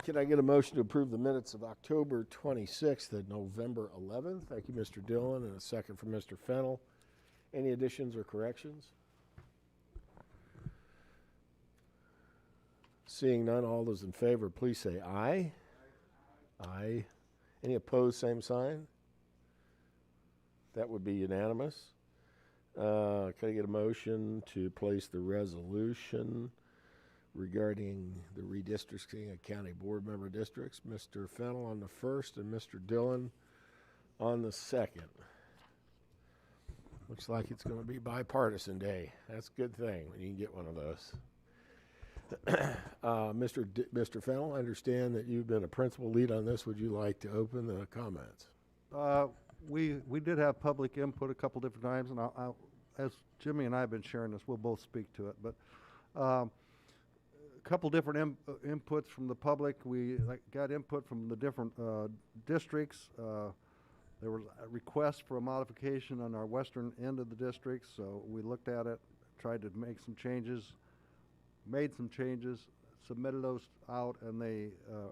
Can I get a motion to approve the minutes of October 26th and November 11th? Thank you, Mr. Dillon, and a second from Mr. Fennel. Any additions or corrections? Seeing none, all those in favor, please say aye. Aye. Any opposed, same sign? That would be unanimous. Can I get a motion to place the resolution regarding the redistricting of county board member districts? Mr. Fennel on the first and Mr. Dillon on the second. Looks like it's going to be bipartisan day. That's a good thing when you can get one of those. Mr. Fennel, I understand that you've been a principal lead on this. Would you like to open the comments? We did have public input a couple different times, and as Jimmy and I have been sharing this, we'll both speak to it. But a couple different inputs from the public. We got input from the different districts. There was a request for a modification on our western end of the district, so we looked at it, tried to make some changes, made some changes, submitted those out, and they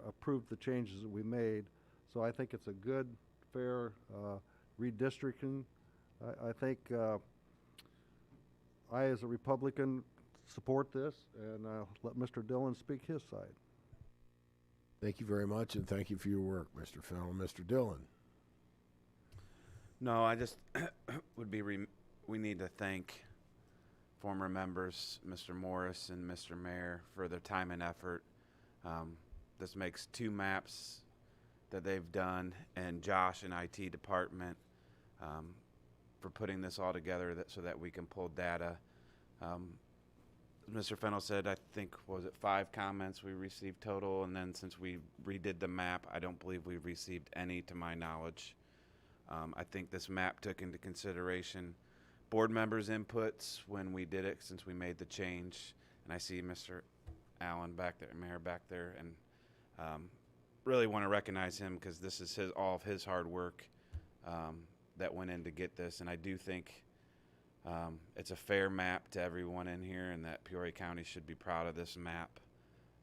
approved the changes that we made. So I think it's a good, fair redistricting. I think I, as a Republican, support this, and I'll let Mr. Dillon speak his side. Thank you very much, and thank you for your work, Mr. Fennel. Mr. Dillon. No, I just would be, we need to thank former members, Mr. Morris and Mr. Mayor, for their time and effort. This makes 2 maps that they've done, and Josh and IT department for putting this all together so that we can pull data. Mr. Fennel said, I think, was it 5 comments we received total, and then since we redid the map, I don't believe we received any to my knowledge. I think this map took into consideration board members' inputs when we did it, since we made the change. And I see Mr. Allen back there, Mayor back there, and really want to recognize him because this is all of his hard work that went in to get this. And I do think it's a fair map to everyone in here, and that Peoria County should be proud of this map.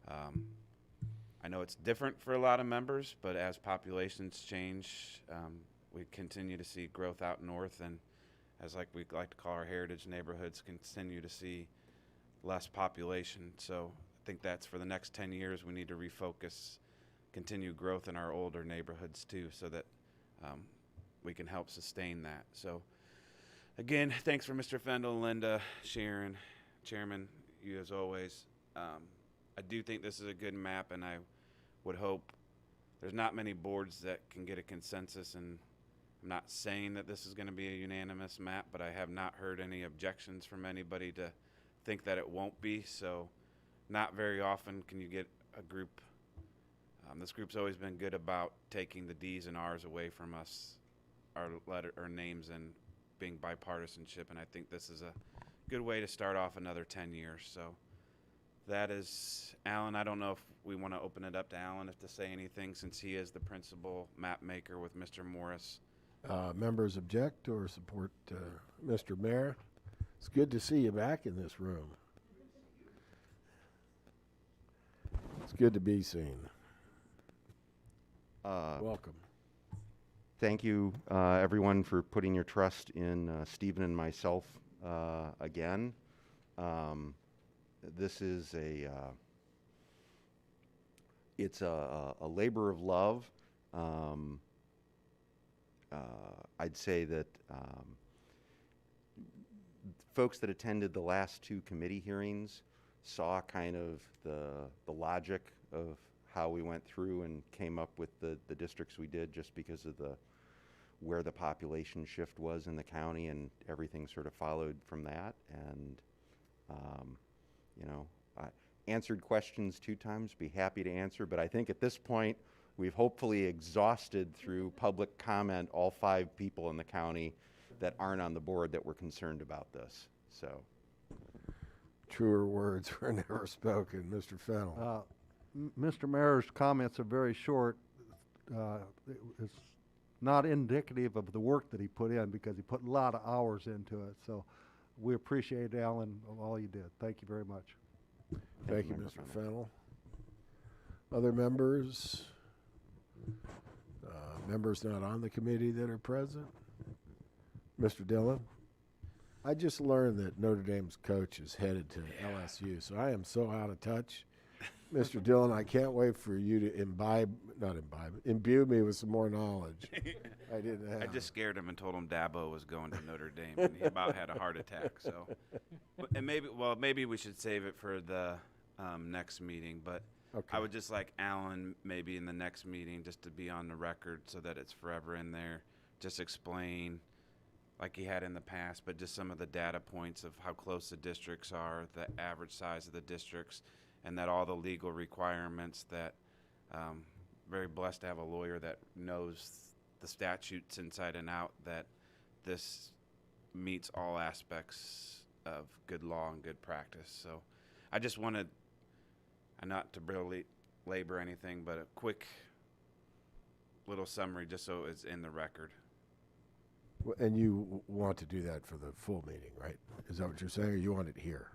I know it's different for a lot of members, but as populations change, we continue to see growth out north, and as we like to call our heritage neighborhoods, continue to see less population. So I think that's for the next 10 years, we need to refocus, continue growth in our older neighborhoods too, so that we can help sustain that. So again, thanks for Mr. Fendel, Linda, Sharon, Chairman, you as always. I do think this is a good map, and I would hope there's not many boards that can get a consensus, and I'm not saying that this is going to be a unanimous map, but I have not heard any objections from anybody to think that it won't be. So not very often can you get a group. This group's always been good about taking the D's and R's away from us, our names, and being bipartisanship, and I think this is a good way to start off another 10 years. So that is Alan. I don't know if we want to open it up to Alan to say anything, since he is the principal map maker with Mr. Morris. Members object or support Mr. Mayor? It's good to see you back in this room. It's good to be seen. Welcome. Thank you, everyone, for putting your trust in Stephen and myself again. This is it's a labor of love. I'd say that folks that attended the last 2 committee hearings saw kind of the logic of how we went through and came up with the districts we did, just because of where the population shift was in the county, and everything sort of followed from that. And you know, I answered questions 2 times, be happy to answer, but I think at this point we've hopefully exhausted through public comment all 5 people in the county that aren't on the board that were concerned about this. So Truer words were never spoken. Mr. Fennel. Mr. Mayor's comments are very short. It's not indicative of the work that he put in, because he put a lot of hours into it. So we appreciate, Alan, all you did. Thank you very much. Thank you, Mr. Fennel. Other members? Members not on the committee that are present? Mr. Dillon? I just learned that Notre Dame's coach is headed to LSU, so I am so out of touch. Mr. Dillon, I can't wait for you to imbue me with some more knowledge. I didn't have. I just scared him and told him Dabo was going to Notre Dame, and he about had a heart attack. So, and maybe we should save it for the next meeting. But Okay. I would just like Alan maybe in the next meeting just to be on the record so that it's forever in there. Just explain, like he had in the past, but just some of the data points of how close the districts are, the average size of the districts, and that all the legal requirements that very blessed to have a lawyer that knows the statutes inside and out, that this meets all aspects of good law and good practice. So I just wanted, not to really labor anything, but a quick little summary just so it's in the record. And you want to do that for the full meeting, right? Is that what you're saying, or you want it here?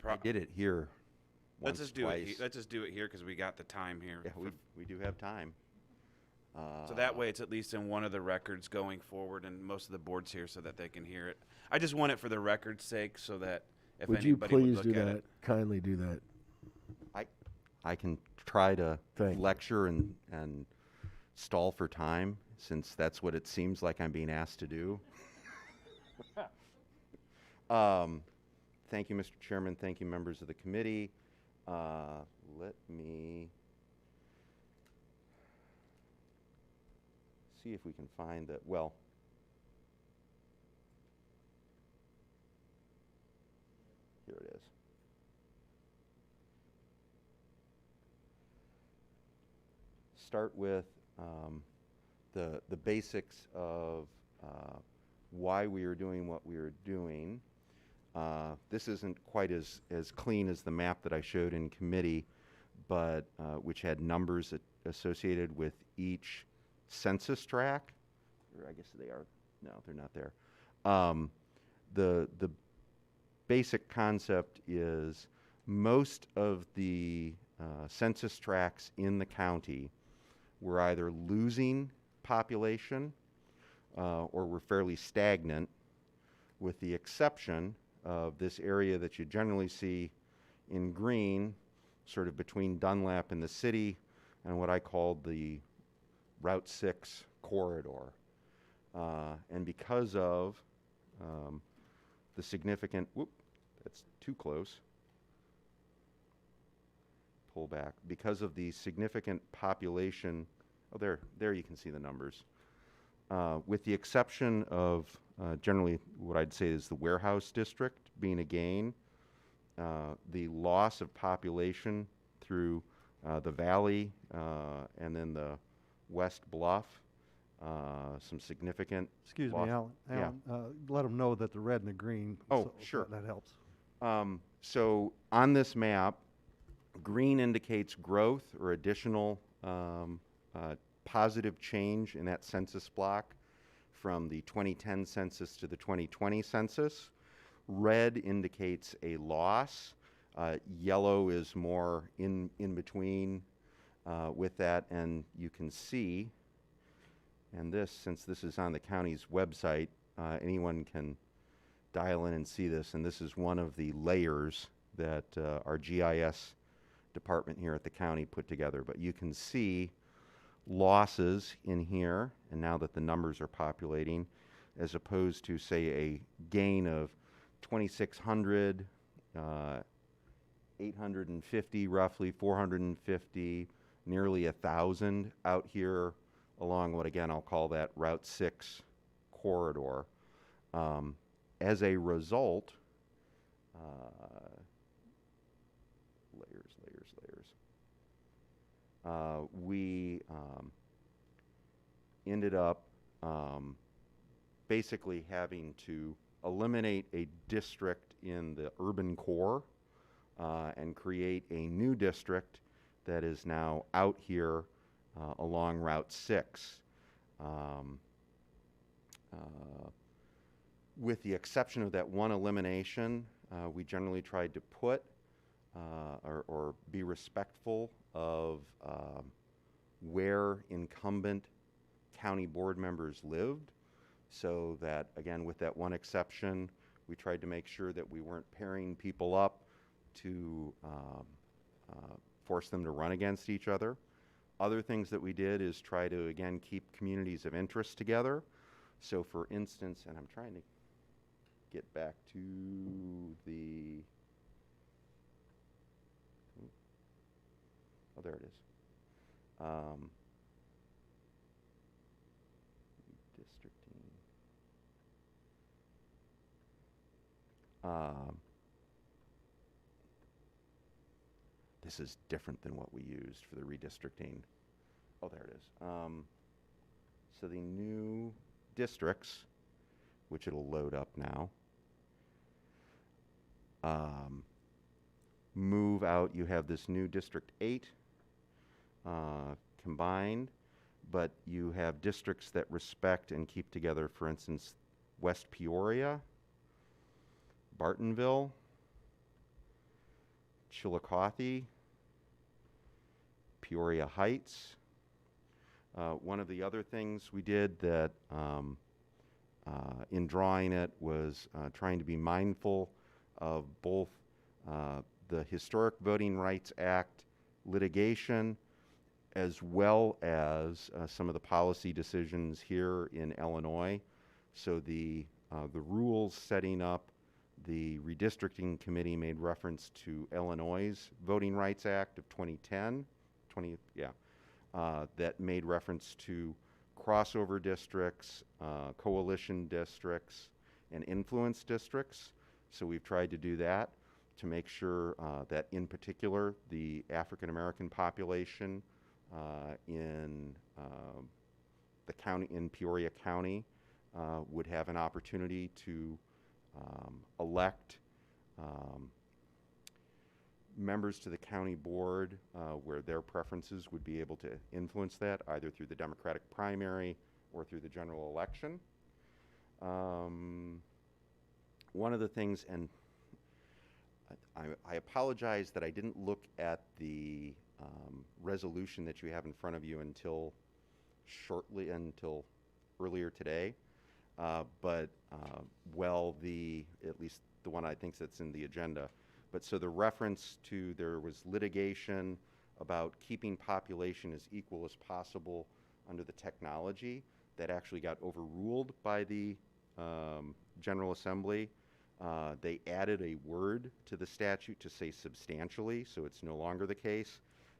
I did it here once, Let's just do twice. it. Let's just do it here because we got the time here. Yeah, we do have time. So that way it's at least in one of the records going forward, and most of the boards here so that they can hear it. I just want it for the record's sake so that if Would you anybody please would do look at that? it. Kindly do that. I can try to Thank you. lecture and stall for time, since that's what it seems like I'm being asked to do. Thank you, Mr. Chairman. Thank you, members of the committee. Let me see if we can find that. Well, here it is. Start with the basics of why we are doing what we are doing. This isn't quite as clean as the map that I showed in committee, but which had numbers associated with each census tract. Or I guess they are. No, they're not there. The basic concept is most of the census tracts in the county were either losing population or were fairly stagnant, with the exception of this area that you generally see in green, sort of between Dunlap and the city, and what I called the Route 6 corridor. And because of the significant, that's too close. Pull back. Because of the significant population, there you can see the numbers. With the exception of generally what I'd say is the warehouse district being a gain, the loss of population through the valley and then the West Bluff, some significant Excuse loss. me, Alan. Yeah. Let them know that the red and the green. Oh, sure. That helps. So on this map, green indicates growth or additional positive change in that census block from the 2010 census to the 2020 census. Red indicates a loss. Yellow is more in between with that, and you can see, and this, since this is on the county's website, anyone can dial in and see this, and this is one of the layers that our GIS department here at the county put together. But you can see losses in here, and now that the numbers are populating, as opposed to, say, a gain of 2,600, 850 roughly, 450, nearly 1,000 out here along what, again, I'll call that Route 6 corridor. As a result, we ended up basically having to eliminate a district in the urban core and create a new district that is now out here along Route 6. With the exception of that one elimination, we generally tried to put or be respectful of where incumbent county board members lived, so that, again, with that one exception, we tried to make sure that we weren't pairing people up to force them to run against each other. Other things that we did is try to, again, keep communities of interest together. So for instance, and I'm trying to get back to the, oh, there it is. Redistricting. This is different than what we used for the redistricting. Oh, there it is. So the new districts, which it'll load up now, move out. You have this new District 8 combined, but you have districts that respect and keep together, for instance, West Peoria, Bartonville, Chillicothe, Peoria Heights. One of the other things we did that in drawing it was trying to be mindful of both the Historic Voting Rights Act litigation, as well as some of the policy decisions here in Illinois. So the rules setting up the redistricting committee made reference to Illinois' Voting Rights Act of 2010, that made reference to crossover districts, coalition districts, and influence districts. So we've tried to do that to make sure that, in particular, the African American population in the county, in Peoria County, would have an opportunity to elect members to the county board where their preferences would be able to influence that, either through the Democratic primary or through the general election. One of the things, and I apologize that I didn't look at the resolution that you have in front of you until earlier today, but at least the one I think that's in the agenda. But so the reference to, there was litigation about keeping population as equal as possible under the technology, that actually got overruled by the General Assembly. They added a word to the statute to say substantially, so it's no longer the case.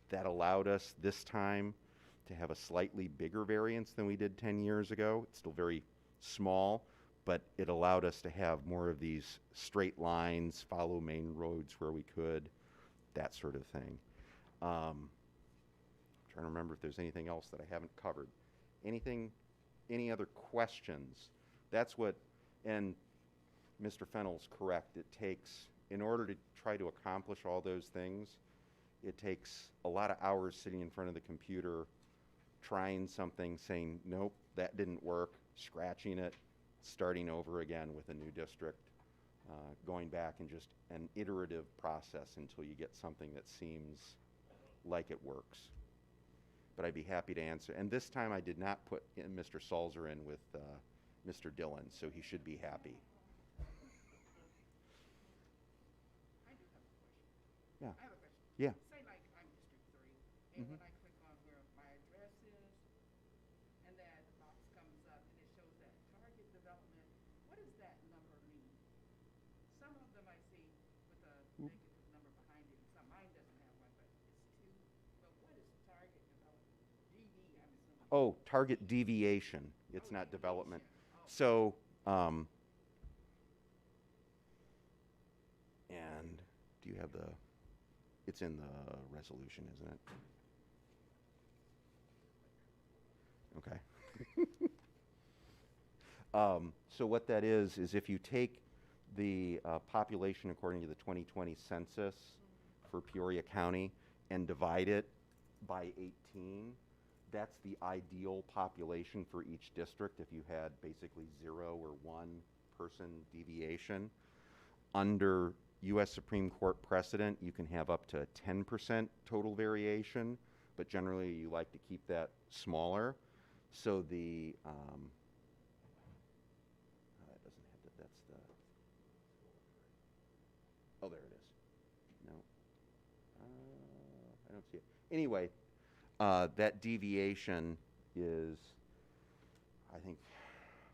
That allowed us this time to have a slightly bigger variance than we did 10 years ago. It's still very small, but it allowed us to have more of these straight lines, follow main roads where we could, that sort of thing. Trying to remember if there's anything else that I haven't covered. Any other questions? That's what, and Mr. Fennell's correct, it takes, in order to try to accomplish all those things, it takes a lot of hours sitting in front of the computer, trying something, saying, nope, that didn't work, scratching it, starting over again with a new district, going back and just an iterative process until you get something that seems like it works. But I'd be happy to answer. And this time I did not put Mr. Salzer in with Mr. Dillon, so he should be happy. I do have a question. Yeah. I have a question. Yeah. Say like I'm District 3, and when I click on where my address is, and that box comes up and it shows that target development, what does that number mean? Some of them I see with a negative number behind it, and some, mine doesn't have one, but it's 2. But what is target development? DD, I'm assuming. Oh, target deviation. It's not development. Oh. So, and do you have the, it's in the resolution, isn't it? Okay. So what that is if you take the population according to the 2020 census for Peoria County and divide it by 18, that's the ideal population for each district if you had basically 0 or 1 person deviation. Under U.S. Supreme Court precedent, you can have up to a 10% total variation, but generally you like to keep that smaller. So the, that doesn't have that, that's the, oh, there it is. No, I don't see it. Anyway, that deviation is, I think,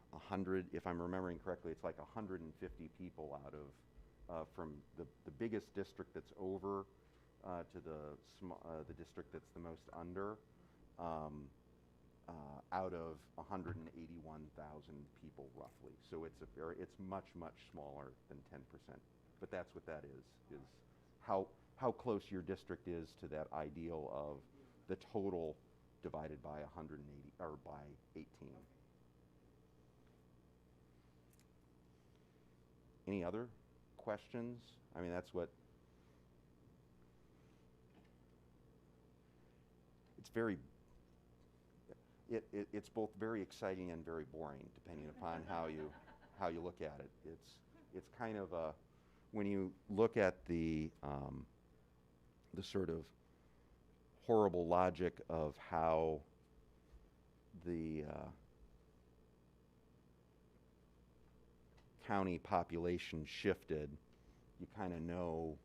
100, if I'm remembering correctly, it's like 150 people out of, from the biggest district that's over to the district that's the most under, out of 181,000 people roughly. So it's it's much, much smaller than 10%. But that's what that is how close your district is to that ideal of the total divided by 180 or by 18. Any other questions? I mean, that's what it's very. It's both very exciting and very boring, depending upon how you look at it. It's kind of a, when you look at the sort of horrible logic of how the county population shifted, you kind of know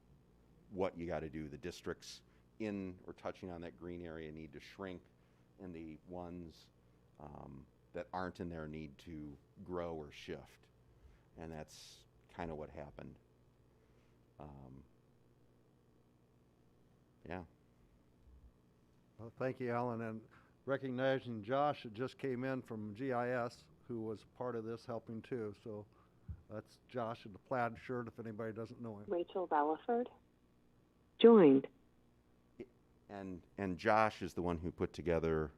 what you got to do. The districts in or touching on that green area need to shrink, and the ones that aren't in there need to grow or shift. And that's kind of what happened. Yeah. Well, thank you, Alan, and recognizing Josh that just came in from GIS, who was part of this helping too. So that's Josh in the plaid shirt, if anybody doesn't know him. Rachel Ballaford joined. And Josh is the one who put together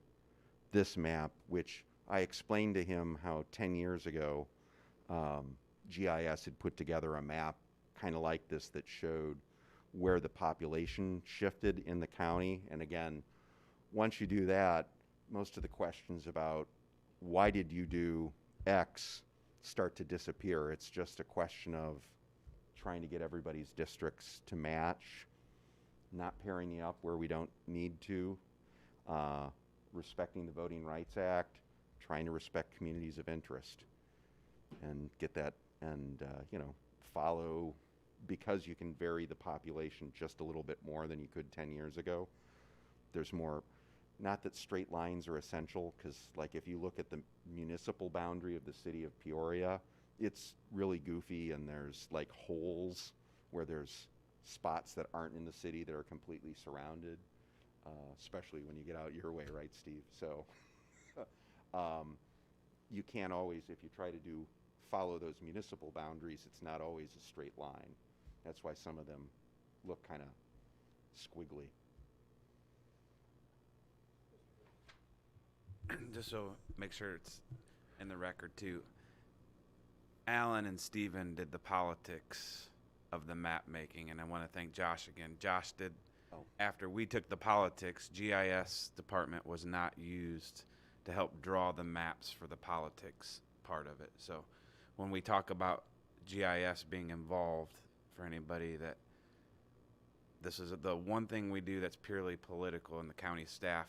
this map, which I explained to him how 10 years ago GIS had put together a map kind of like this that showed where the population shifted in the county. And again, once you do that, most of the questions about why did you do X start to disappear. It's just a question of trying to get everybody's districts to match, not pairing you up where we don't need to, respecting the Voting Rights Act, trying to respect communities of interest, and get that, and follow, because you can vary the population just a little bit more than you could 10 years ago. There's more, not that straight lines are essential, because like if you look at the municipal boundary of the city of Peoria, it's really goofy, and there's like holes where there's spots that aren't in the city that are completely surrounded, especially when you get out your way, right, Steve? So you can't always, if you try to follow those municipal boundaries, it's not always a straight line. That's why some of them look kind of squiggly. Just so make sure it's in the record too, Alan and Stephen did the politics of the map making, and I want to thank Josh again. Josh did, after we took the politics, GIS department was not used to help draw the maps for the politics part of it. So when we talk about GIS being involved, for anybody that this is the one thing we do that's purely political, and the county staff,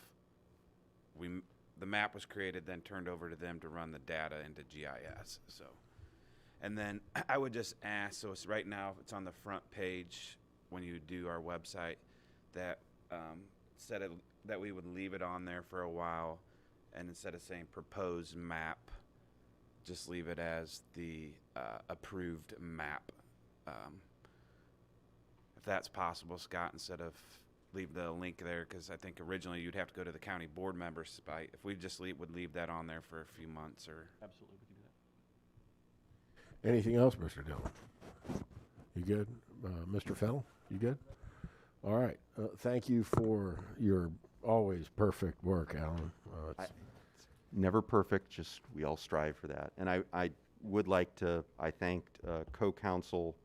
the map was created, then turned over to them to run the data into GIS. So, and then I would just ask, so it's right now it's on the front page when you do our website, that that we would leave it on there for a while, and instead of saying proposed map, just leave it as the approved map. If that's possible, Scott, instead of leave the link there, because I think originally you'd have to go to the county board member site. If we just would leave that on there for a few months, or Absolutely, we can do that. Anything else, Mr. Dillon? You good? Mr. Fennell, you good? All right. Thank you for your always perfect work, Alan. It's never perfect, just we all strive for that. And I would like to, I thanked co-counsel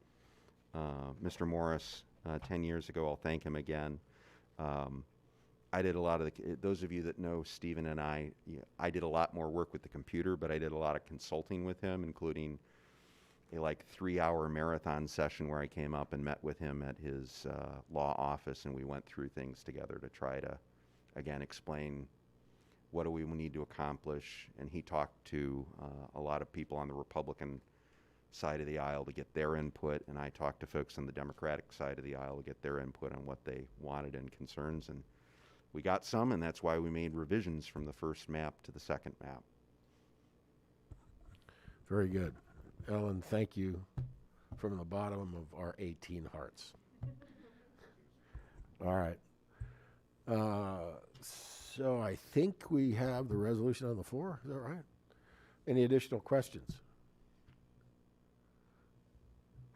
Mr. Morris 10 years ago. I'll thank him again. I did a lot of those of you that know Stephen and I did a lot more work with the computer, but I did a lot of consulting with him, including like 3-hour marathon session where I came up and met with him at his law office, and we went through things together to try to, again, explain what do we need to accomplish. And he talked to a lot of people on the Republican side of the aisle to get their input, and I talked to folks on the Democratic side of the aisle to get their input on what they wanted and concerns, and we got some, and that's why we made revisions from the first map to the second map. Very good. Ellen, thank you from the bottom of our 18 hearts. All right. So I think we have the resolution on the floor. Is that right? Any additional questions?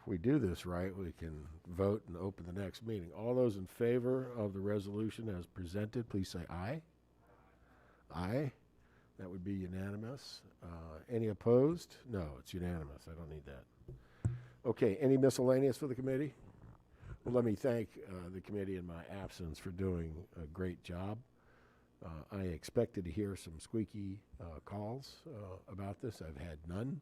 If we do this right, we can vote and open the next meeting. All those in favor of the resolution as presented, please say aye. Aye. That would be unanimous. Any opposed? No, it's unanimous. I don't need that. Okay, any miscellaneous for the committee? Well, let me thank the committee in my absence for doing a great job. I expected to hear some squeaky calls about this. I've had none.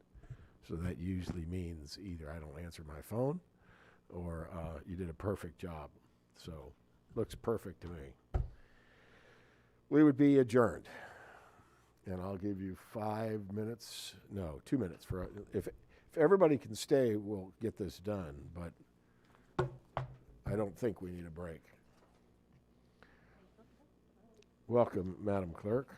So that usually means either I don't answer my phone or you did a perfect job. So looks perfect to me. We would be adjourned. And I'll give you 5 minutes, no, 2 minutes. For if everybody can stay, we'll get this done. But I don't think we need a break. Welcome, Madam Clerk.